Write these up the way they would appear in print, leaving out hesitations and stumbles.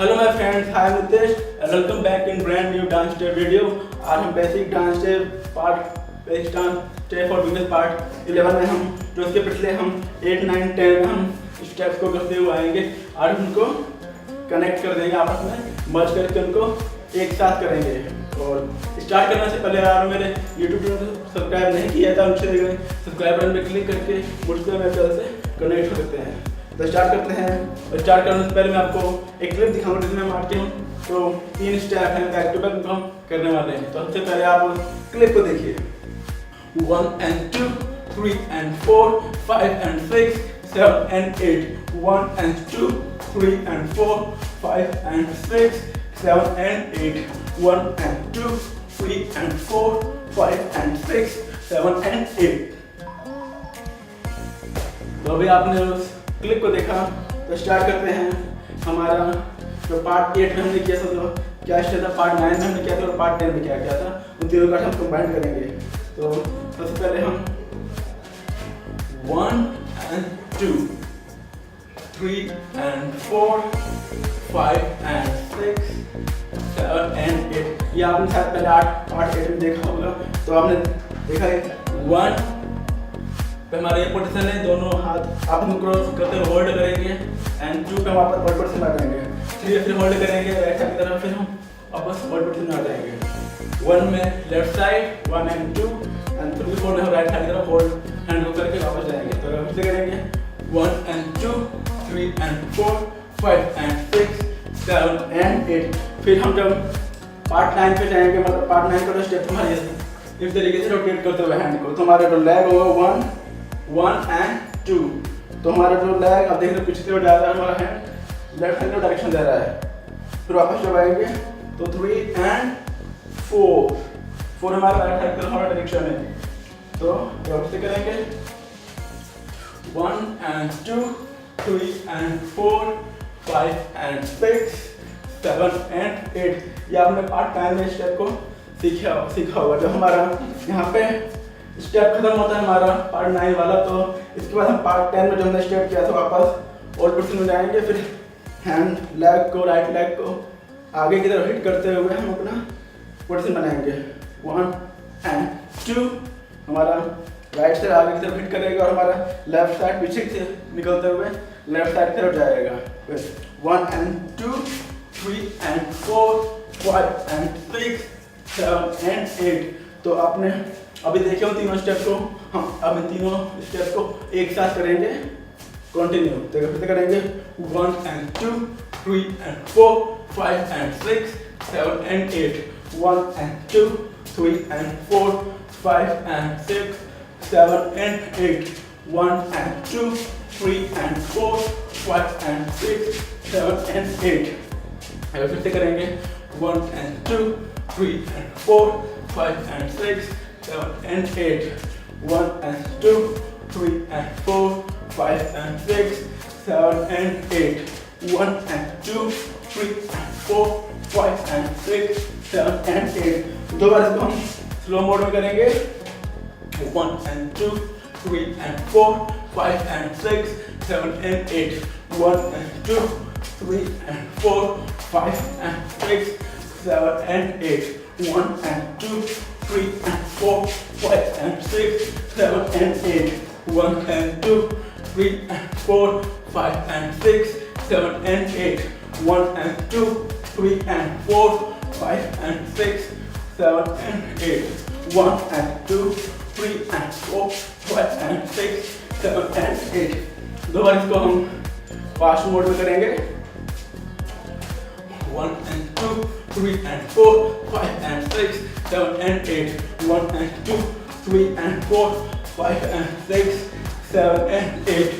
Hello my friends, hi Nitesh and welcome back in brand new dance step video. आज हम basic dance step basic dance step for beginners part 11 में हम जो इसके पिछले हम 8, 9, 10 में हम स्टेप्स को करते हुए आएंगे। आज उनको कनेक्ट कर देंगे, आपस में मर्ज करके उनको एक साथ करेंगे। और स्टार्ट करने से पहले अगर मेरे यूट्यूब चैनल को सब्सक्राइब नहीं किया था उनसे सब्सक्राइब बटन पर क्लिक करके मुझसे मेरे चैनल से कनेक्ट हो सकते हैं। तो स्टार्ट करते हैं। और स्टार्ट करने से पहले मैं आपको एक क्लिप दिखाऊंगा जिसमें हम आते हैं तो 3 स्टेप हैं बैक टू बैक हम करने वाले हैं। तो सबसे पहले आप क्लिप को देखिए। 1 and 2, 3 and 4, 5 and 6, 7 and 8, 1 and 2, 3 and 4, 5 and 6, 7 and 8, 1 and 2, 3 and 4, 5 and 6, 7 and 8। तो अभी आपने उस क्लिप को देखा, तो स्टार्ट करते हैं। हमारा जो पार्ट 8 में हमने किया था तो क्या स्टेप था, पार्ट 9 में हमने किया था और पार्ट 10 में क्या किया था, उन तीनों का हम कंबाइन करेंगे। तो सबसे पहले हम 1 and 2, 3 and 4, 5 and 6, 7 and 8। ये आपने शायद पहले पार्ट 8 में देखा होगा। तो आपने देखा है 1 पे हमारा ये पोजीशन है, दोनों हाथ आप क्रॉस करते हुए होल्ड करेंगे एंड 2 पे हम वापस होल्ड पोजीशन में आ जाएंगे। 3 फिर होल्ड करेंगे राइट साइड की तरफ, फिर हम वापस होल्ड पोजीशन में आ जाएंगे। 1 में लेफ्ट साइड 1 and 2 एंड 3, 4 में हम राइट साइड की तरफ होल्ड हैंड होकर के वापस जाएंगे। तो हम फिर करेंगे 1 and 2, 3 and 4, 5 and 6, 7 and 8। फिर हम जब पार्ट 9 पे जाएंगे, मतलब पार्ट 9 का स्टेप हमारे इस तरीके से रोटेट करते हुए हैंड को, तो हमारा जो लेग होगा 1 and 2। तो हमारा जो लेग अब देख रहे पीछे की ओर जा रहा है, हमारा हैंड लेफ्ट हैंड को डायरेक्शन दे रहा है। फिर वापस जब आएंगे तो 3 and 4 हमारा राइट हैंड का हमारा डायरेक्शन है। तो वापस से करेंगे 1 and 2, 3 and 4, 5 and 6, 7 and 8। ये आपने पार्ट 9 में स्टेप को सीखा होगा। जब हमारा यहाँ पे स्टेप खत्म होता है हमारा पार्ट 9 वाला, तो इसके बाद हम पार्ट 10 में जो हमने स्टेप किया था वापस ओल्ड पोजीशन में जाएंगे। फिर हैंड लेग को, राइट लेग को आगे की तरफ हिट करते हुए हम अपना पोजीशन बनाएंगे। 1 and 2 हमारा राइट से आगे की तरफ हिट करेगा और हमारा लेफ्ट साइड पीछे से निकलते हुए लेफ्ट साइड की तरफ जाएगा। फिर 1 and 2, 3 and 4, 5 and 6, 7 and 8। तो आपने अभी देखे उन तीनों स्टेप को, हम अब इन तीनों स्टेप को एक साथ करेंगे कंटिन्यू। तो फिर करेंगे 1 and 2, 3 and 4, 5 and 6, 7 and 8, 1 and 2, 3 and 4, 5 and 6, 7 and 8, 1 and 2, 3 and 4, 5 and 6, 7 and 8। फिर से करेंगे 1 and 2, 3 and 4, 5 and 6, 7 and 8, 1 and 2, 3 and 4, 5 and 6, 7 and 8, 1 and 2, 3 and 4, 5 and 6, 7 and 8। दो बार इसको हम स्लो मोड में करेंगे। 1 and 2, 3 and 4, 5 and 6, 7 and 8, 1 and 2, 3 and 4, 5 and 6, 7 and 8, 1 and 2, 3 and 4, 5 and 6, 7 and 8, 1 and 2, 3 and 4, 5 and 6, 7 and 8, 1 and 2, 3 and 4, 5 and 6, 7 and 8, 1 and 2, 3 and 4, 5 and 6, 7 and 8। दो बार इसको हम fast mode में करेंगे। 1 and 2, 3 and 4, 5 and 6, 7 and 8, 1 and 2, 3 and 4, 5 and 6, 7 and 8,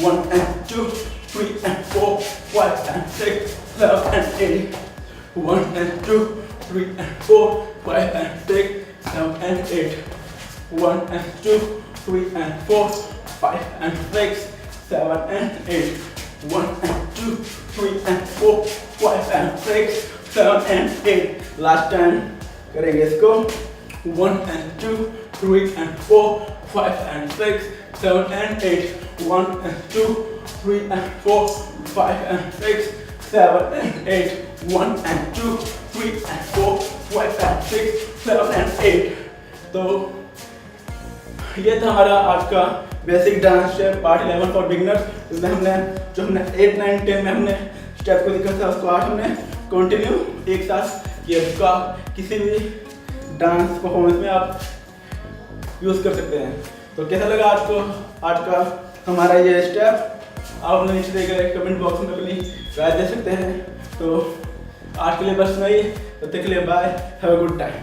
1 and 2, 3 and 4, 5 and 6, 7 and 8, 1 and 2, 3 and 4, 5 and 6, 7 and 8, 1 and 2, 3 and 4, 5 and 6, 7 and 8, 1 and 2, 3 and 4, 5 and 6, 7 and 8। Last time करेंगे इसको 1 and 2, 3 and 4, 5 and 6, 7 and 8, 1 and 2, 3 and 4, 5 and 6, 7 and 8, 1 and 2, 3 and 4, 5 and 6, 7 and 8। तो ये था हमारा आज का basic dance step part 11 for beginners. इसमें हमने 8, 9, 10 में हमने स्टेप को सीखा था, उसको आज हमने कंटिन्यू एक साथ किया, जिसको आप किसी भी डांस परफॉर्मेंस में आप यूज़ कर सकते हैं। तो कैसा लगा आज का हमारा ये स्टेप? आप लोग नीचे दिए गए कमेंट बॉक्स में अपनी राय दे सकते हैं। तो आज के लिए बस नहीं, तब तक के लिए bye, have a good time.